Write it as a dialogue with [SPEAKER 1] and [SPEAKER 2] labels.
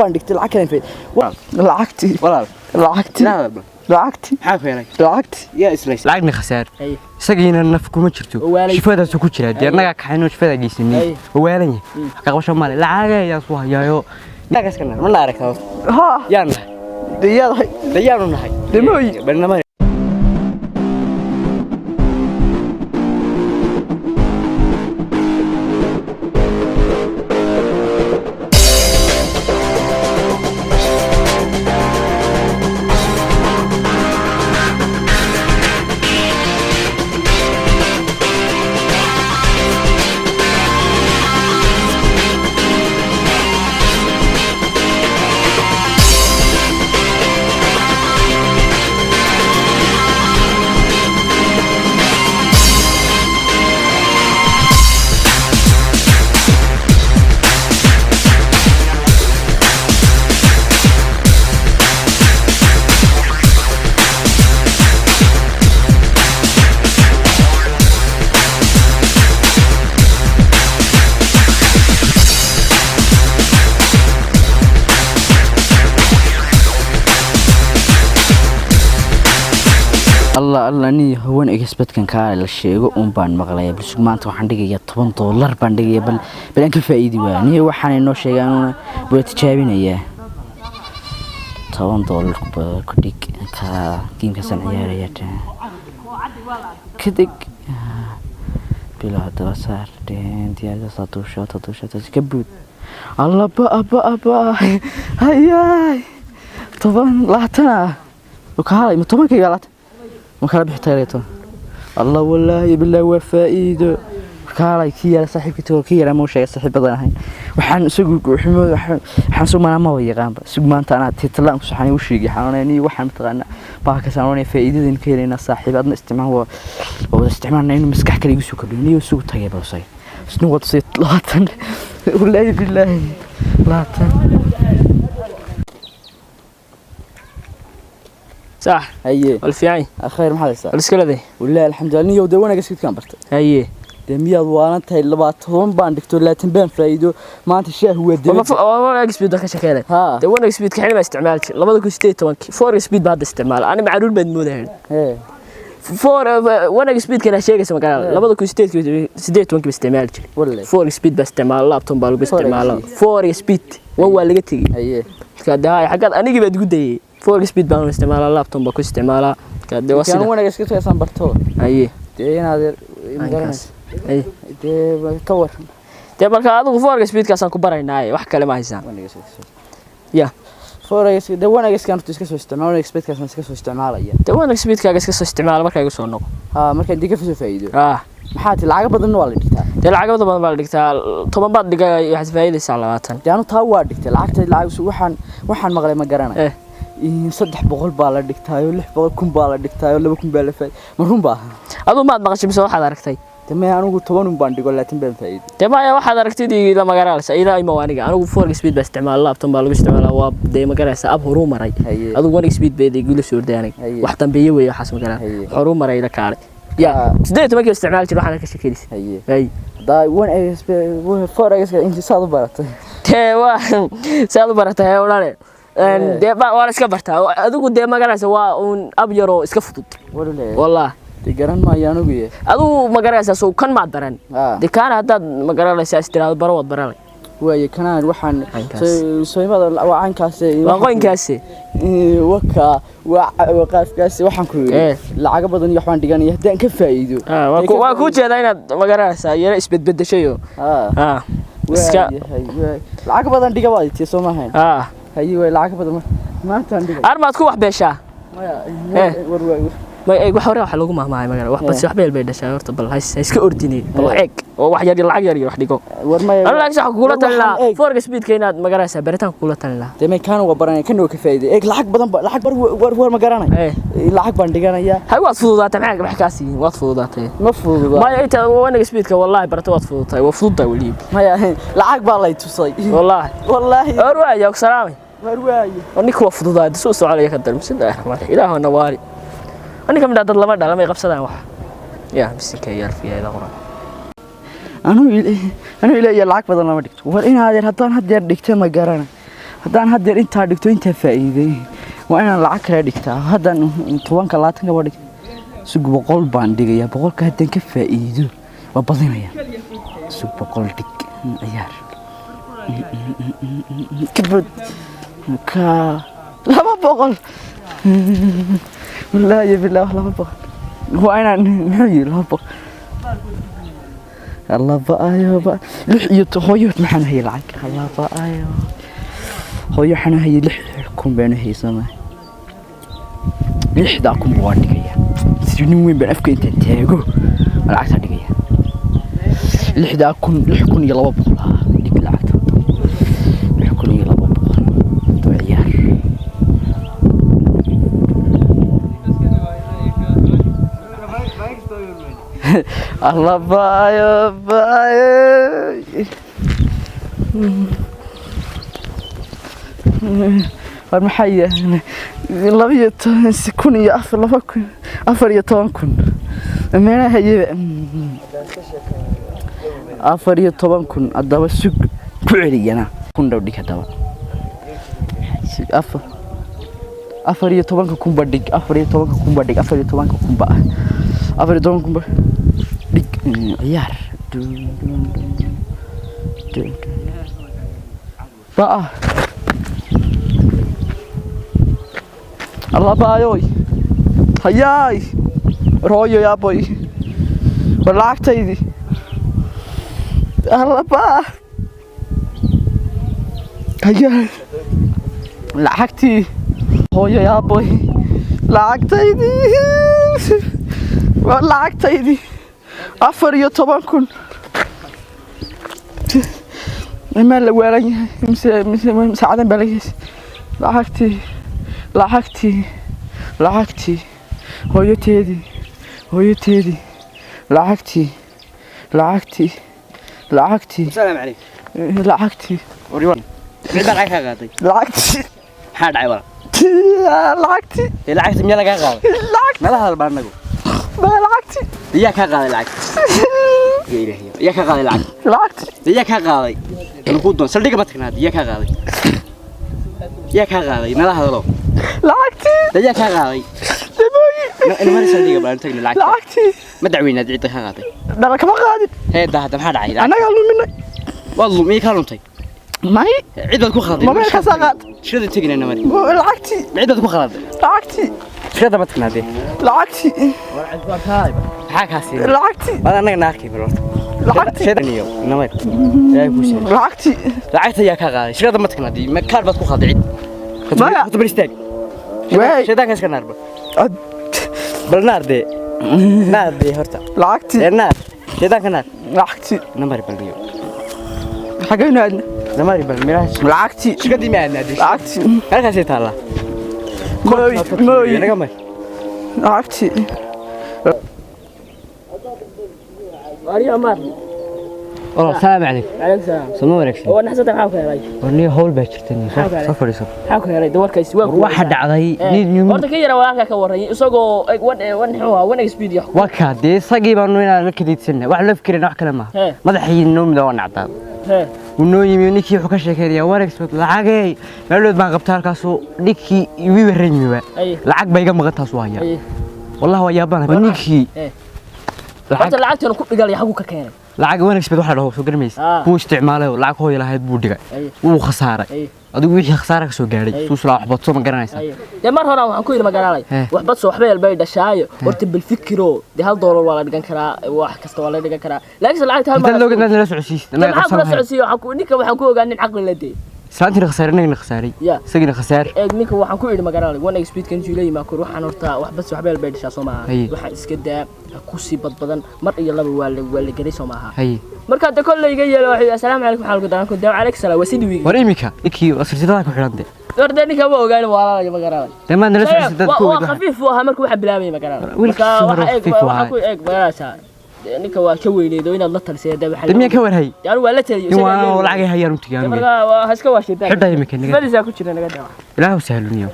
[SPEAKER 1] bandhigtay lacag kale fay lacagti lacagti
[SPEAKER 2] xafeelay
[SPEAKER 1] lacagti
[SPEAKER 2] yaa islays
[SPEAKER 3] lacagni khasaar isagiina naf kuma jirto shifadaas ku jira deernaga kaxayno shifada geysanay waalan ka qabasho male lacag ayaa soo hayaayo
[SPEAKER 2] nagas kana ma la aragtaa
[SPEAKER 1] ha
[SPEAKER 2] yaan
[SPEAKER 1] diyaar nahay demoy
[SPEAKER 2] barnaamij
[SPEAKER 1] الله أني هو إكسبت كان كار الشيء بان مغلي بس ما أنت وحندقي $10 بندقي بل أنك فايدي واني هو حن إنه شيء أنا بتشابين إياه $10 كديك كيم كسر عياريات كديك بلا دراسات دين تيار ساتوشة تكبر الله أبا هاي طبعا لا تنا وكهاي مطمئن كيالات وكلا بحتاجته الله والله بالله وفائده كلا كيا صاحبك توكيا مو شيء صاحب بدنا وحن سوق وحمود وحن سوق ما ما ويقام سوق ما أنت أنا تطلع مصحني وشيء حناني وحن تغنى باك سانوني فائدة إن كيرنا صاحب أدنى استماع هو استعمالنا إنه مسكح كلي وسوق كلني وسوق طيب وصي شنو وتصير لا تن والله بالله لا تن
[SPEAKER 4] صح
[SPEAKER 1] هي
[SPEAKER 4] الفيعي
[SPEAKER 1] خير ما حدا صح
[SPEAKER 4] الاسكله دي
[SPEAKER 1] والله الحمد لله نيو دونا قسكت كان برت
[SPEAKER 4] هي
[SPEAKER 1] دمياد وانا تاي 20 بان دكتور لا تنبان فايدو ما انت شاه هو دمي
[SPEAKER 4] والله اكسبيد دك شكله دونا اكسبيد كحين ما استعمالك 2018 فور اكسبيد بعد استعمال انا معلول بد مودهن
[SPEAKER 1] ايه
[SPEAKER 4] فور وانا اكسبيد كان شيء اسمه قال 2018 باستعمالك
[SPEAKER 1] والله
[SPEAKER 4] فور اكسبيد باستعمال لابتوب بالو باستعمال فور اكسبيد وهو اللي تجي
[SPEAKER 1] ايه
[SPEAKER 4] كدا حاجات انيغي بد غداي فور سبيد بان استعمال لابتوب بكو استعمالا كده واسيد
[SPEAKER 1] كان وانا اسكت يا سامبرتو
[SPEAKER 4] اي
[SPEAKER 1] دي نادر مدرس
[SPEAKER 4] اي
[SPEAKER 1] دي كور
[SPEAKER 4] دي marka adigu فور سبيد kaasan ku baraynaa wax kale ma haysan ya
[SPEAKER 1] فور سبيد وانا اسكت iska soo isticmaalo وانا سبيد kaasan iska soo isticmaalaya
[SPEAKER 4] dee وانا سبيد kaaga iska soo isticmaal marka igu soo noqo
[SPEAKER 1] marka diga faa'iido faa'iido
[SPEAKER 4] maxaa
[SPEAKER 1] lacag badan waa la dhigtaa
[SPEAKER 4] dee lacag badan baa la dhigtaa 10 baad dhigay wax faa'iideysa 20
[SPEAKER 1] dee anu taa waa dhigtay lacagta waxaan maqlay ma garanay $300 baa la dhigtaayo $600 baa la dhigtaayo $200 baa la faa'iido marun baa
[SPEAKER 4] adu maad maqashay mise waxaad aragtay
[SPEAKER 1] tamay anigu 10 baan dhigo laatin baan faa'iido
[SPEAKER 4] tamay waxaad aragtay la magaalada ila ay mawaaniga anigu 4 speed baa isticmaal laptop baa lagu isticmaalaa waa day magaalada ab horu maray adigu 1 speed bay igula soo ordaanay wax dambeeyay way waxaas magaalada horu maray la kaalay ya sidee markii isticmaal jiray waxaan ka shakiris hay daa 1 speed 4 speed inta saad u baratay tee waa saad u baratay walaal dee waa iska bartaa adigu dee magaalada waa un ab yaro iska fudud wallahi digaran ma ayaan ugu yeey adigu magaalada soo kan ma daran dikaan hadaad magaalada istiraad baro wad baranay way kanaan waxaan sooyimada wacankaas waqooyinkaas waka waqafkaas waxaan ku yiri lacag badan iyo waxaan dhiganay hadaan ka faa'iido waa ku jeedaa inaad magaalada yara isbedbedeshayo iska lacag badan dhiga waa tii Soomaaliya hayi way lacag badan maanta dhiga armaad ku wax beesha ما wax hore wax lagu mahmaay magaalada wax bas wax beel bay dhashay horta bal iska ordinay bal eeg oo wax yar lacag yar wax dhigo Allah sax ku la talina for speed ka inaad magaalada baritaan ku la talina deemay kaan uga baranay kan oo ka faa'iiday eeg lacag badan lacag war ma garanay lacag baan dhiganaya hay waad fududaatay maxaa wax kaasi waad fududaatay ma fududaa ma inta wanaga speed ka wallahi barata waad fududaatay waa fududaa wali ma lacag baa lay tusay wallahi arwaayo salaam arwaayo aniga waa fududaatay soo socodaya ka darmsida ilaahu nawaari أنا كم داد الله ما دام يقبضان واحد يا مسك يا في هذا قرآن أنا إلى يلعب بدل ما دكت وإن هذا هتان هدير دكت ما جرنا
[SPEAKER 1] haddaan haddeer intaa dhigto intaa faa'iiday waa inaan lacag kale dhigtaa haddaan 10 gabadh sug 100 baan dhigayaa 100ka haddaan ka faa'iido waa badinaya sug 100 dhig ciyaar كبد كا لا ما بقول لا يا بالله لا ما بقول هو أنا نهي لا بقول الله بقى يا بقى لحية هوية محن هي العك الله بقى يا هوية حنا هي لحكم بين هي سما لحداكم بوانك يا سنين وين بنفك أنت تاجو العكس هذيك يا لحداكم يلا بقولها ديك العكس الله باي باي المحية لبية سكون يا أفر لفكن أفر يطونكن أمانة هي أفر يطونكن الدواء السوق كعلي أنا كن دوديك الدواء أفر يطونكن كن بديك أفر يطونكن كن بديك أفر يطونكن كن بقى أفر يطونكن كن بديك عيار بقى الله بايوي هياي رويو يا بوي بلاكتيدي الله با هياي لعقتي هويو يا بوي لعقتيدي لعقتيدي أفر يطبعن كن ما لوالي مساعدة بلاقيس لعقتي هويو تيدي لعقتي
[SPEAKER 2] السلام عليكم
[SPEAKER 1] لعقتي
[SPEAKER 2] وريوان عيد معك قاضي
[SPEAKER 1] لعقتي
[SPEAKER 2] حاد عيوان
[SPEAKER 1] لعقتي
[SPEAKER 2] لعقتي ميلا قاضي ما لها البرنامج
[SPEAKER 1] ما لعقتي
[SPEAKER 2] ياك قاضي لعقتي يا إلهي ياك قاضي
[SPEAKER 1] لعقتي
[SPEAKER 2] ياك قاضي الخدون سلديك ما تكناد ياك قاضي ما لها هذا
[SPEAKER 1] لعقتي
[SPEAKER 2] ياك قاضي أنا ما سلديك بقى أنت
[SPEAKER 1] لعقتي
[SPEAKER 2] ما دعوينا عيد قاضي
[SPEAKER 1] ده كم قاعد
[SPEAKER 2] هي ده حاد عيد
[SPEAKER 1] أنا قالوا مني
[SPEAKER 2] والله مي كلامتي
[SPEAKER 1] ما هي
[SPEAKER 2] عيد بدك خاضي
[SPEAKER 1] ما بينك ساقط
[SPEAKER 2] شو ذي تجينا أنا مري
[SPEAKER 1] لعقتي
[SPEAKER 2] عيد بدك خاضي
[SPEAKER 1] لعقتي
[SPEAKER 2] شو ذا ما تكنادي
[SPEAKER 1] لعقتي
[SPEAKER 2] حاك هاسي
[SPEAKER 1] لعقتي
[SPEAKER 2] أنا ناكي بروح
[SPEAKER 1] لعقتي
[SPEAKER 2] شيء نيو نمر يا بوشي
[SPEAKER 1] لعقتي
[SPEAKER 2] يا كغالي شو هذا ما تكنادي ما كار بس خاضي عيد
[SPEAKER 1] ما
[SPEAKER 2] كنت بريستيك
[SPEAKER 1] واي
[SPEAKER 2] شو ذا كاس كنار بالنار دي نار دي هرتا
[SPEAKER 1] لعقتي
[SPEAKER 2] النار شو ذا كنار
[SPEAKER 1] لعقتي
[SPEAKER 2] نمر بالميو
[SPEAKER 1] حاجة عندنا
[SPEAKER 2] نمر بالميراج
[SPEAKER 1] لعقتي
[SPEAKER 2] شو قدي ما عندنا دي
[SPEAKER 1] لعقتي
[SPEAKER 2] أنا كاسي تالا
[SPEAKER 1] موي
[SPEAKER 2] أنا كمان
[SPEAKER 1] لعقتي
[SPEAKER 4] أريد أمر
[SPEAKER 3] والله السلام عليكم
[SPEAKER 4] عليك السلام
[SPEAKER 3] سمو ونكسي
[SPEAKER 4] هو نحسد معاك يا رجل
[SPEAKER 3] ورني هول باشرتني سفر
[SPEAKER 4] معاك يا رجل دورك يسواك
[SPEAKER 3] واحد عضي
[SPEAKER 4] horta ka yara walaalka ka warray isagoo wan speed yax
[SPEAKER 3] وكادي صقي بانو إنا كديت سنة واحد لف كرنا واحد كلامه مدحي النوم ده ونعطاه ونو يمينيكي حكاش كذي وارك سوت العاقي مالود ما قبتها كاسو نيكي يبي الرنيوة العاق بيجا مغتها سوايا والله هو يابان ونيكي
[SPEAKER 4] horta lacagtan ku dhigal yahay ka keenay
[SPEAKER 3] lacag wanaagsan bad waxa dhaho soo garmays ku isticmaalay lacag hooyo lahayd buu dhigay wuu khasaaray adigu wixii khasaara ka soo gaaray suusla wax badso ma garanaysaa
[SPEAKER 4] de mar hore waxaan ku yiri magaalay wax badso waxba yalbay dhashaayo horta bil fikiro de $1 waa la dhigan karaa wax kasta waa la dhigan karaa laakiin lacagta hal mar
[SPEAKER 3] inta loo gadnaa la socodsiis
[SPEAKER 4] anaga waxaan ku ogaanay caqli la deey
[SPEAKER 3] سانتي خسارة خساري سجن خسار
[SPEAKER 4] ninka waxaan ku yiri magaalada one speed kan juulay ma kor waxaan horta wax bas waxba yalbay dhashaa Soomaa waxa iska daa ku si badbadan mar iyo laba waa la garay Soomaa marka ta kollayga yeelo waxa assalaamu alaykum waxa lagu daawan ku daaw alaykum salaam wasidi wiigi
[SPEAKER 3] wareemika ikii asirtada ku xirantay
[SPEAKER 4] horta ninka ma ogaan walaalaha magaalada
[SPEAKER 3] dama nala socodsiid ku
[SPEAKER 4] waa khafiif waxa markuu waxa bilaabay magaalada waxa ku eeg magaalada ninka waa ka weyneedo inaad la talisay daba xal
[SPEAKER 3] damiya ka warhay
[SPEAKER 4] yaan waa la taliyay
[SPEAKER 3] waa lacag hayaan u tigaan
[SPEAKER 4] marka waa iska waashay
[SPEAKER 3] xidhay imika
[SPEAKER 4] niga ku jira naga daawa
[SPEAKER 3] ilaahu sahluniyo